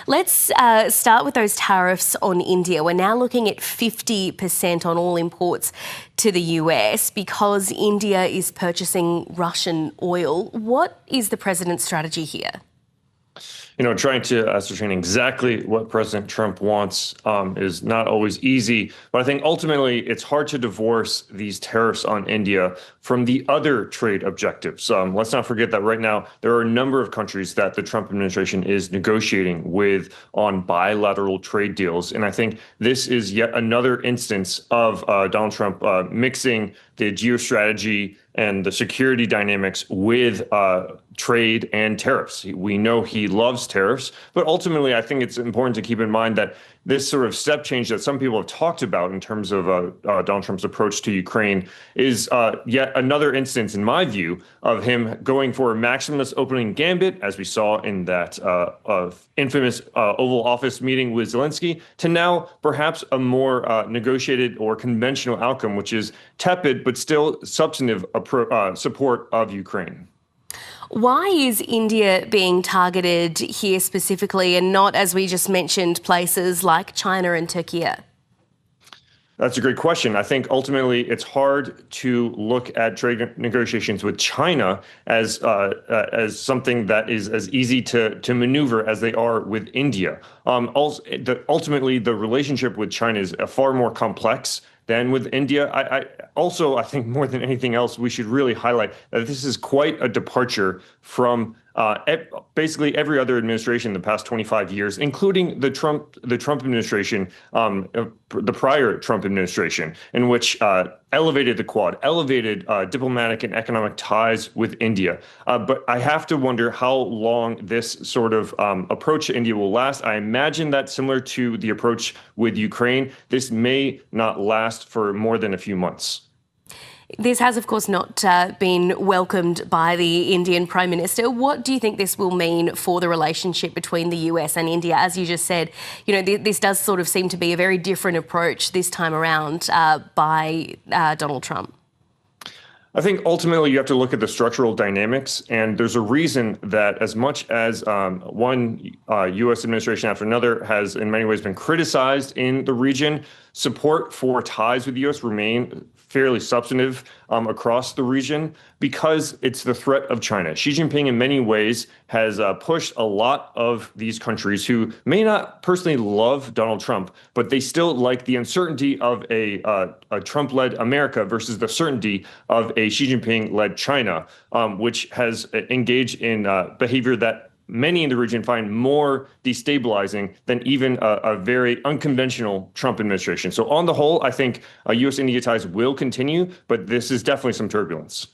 Let's start with those tariffs on India. We're now looking at 50% on all imports to the US because India is purchasing Russian oil. What is the president's strategy here? Trying to ascertain exactly what President Trump wants is not always easy. But I think ultimately it's hard to divorce these tariffs on India from the other trade objectives. Let's not forget that right now there are a number of countries that the Trump administration is negotiating with on bilateral trade deals. And I think this is yet another instance of Donald Trump mixing the geostrategy and the security dynamics with trade and tariffs. We know he loves tariffs, but ultimately I think it's important to keep in mind that this sort of step change that some people have talked about in terms of Donald Trump's approach to Ukraine is yet another instance, in my view, of him going for a maximalist opening gambit, as we saw in that infamous Oval Office meeting with Zelensky, to now perhaps a more negotiated or conventional outcome, which is tepid but still substantive support of Ukraine. Why is India being targeted here specifically and not, as we just mentioned, places like China and Turkey? That's a great question. I think ultimately it's hard to look at trade negotiations with China as something that is as easy to maneuver as they are with India. Ultimately, the relationship with China is far more complex than with India. I think more than anything else, we should really highlight that this is quite a departure from basically every other administration in the past 25 years, including the Trump administration, the prior Trump administration, in which elevated the Quad, elevated diplomatic and economic ties with India. But I have to wonder how long this sort of approach to India will last. I imagine that similar to the approach with Ukraine, this may not last for more than a few months. This has, of course, not been welcomed by the Indian Prime Minister. What do you think this will mean for the relationship between the US and India? As you just said, this does sort of seem to be a very different approach this time around by Donald Trump. I think ultimately you have to look at the structural dynamics, and there's a reason that as much as one U.S. administration after another has in many ways been criticized in the region, support for ties with the U.S. remain fairly substantive across the region because it's the threat of China. Xi Jinping in many ways has pushed a lot of these countries who may not personally love Donald Trump, but they still like the uncertainty of a Trump-led America versus the certainty of a Xi Jinping-led China, which has engaged in behavior that many in the region find more destabilizing than even a very unconventional Trump administration. So on the whole, I think U.S.-India ties will continue, but this is definitely some turbulence.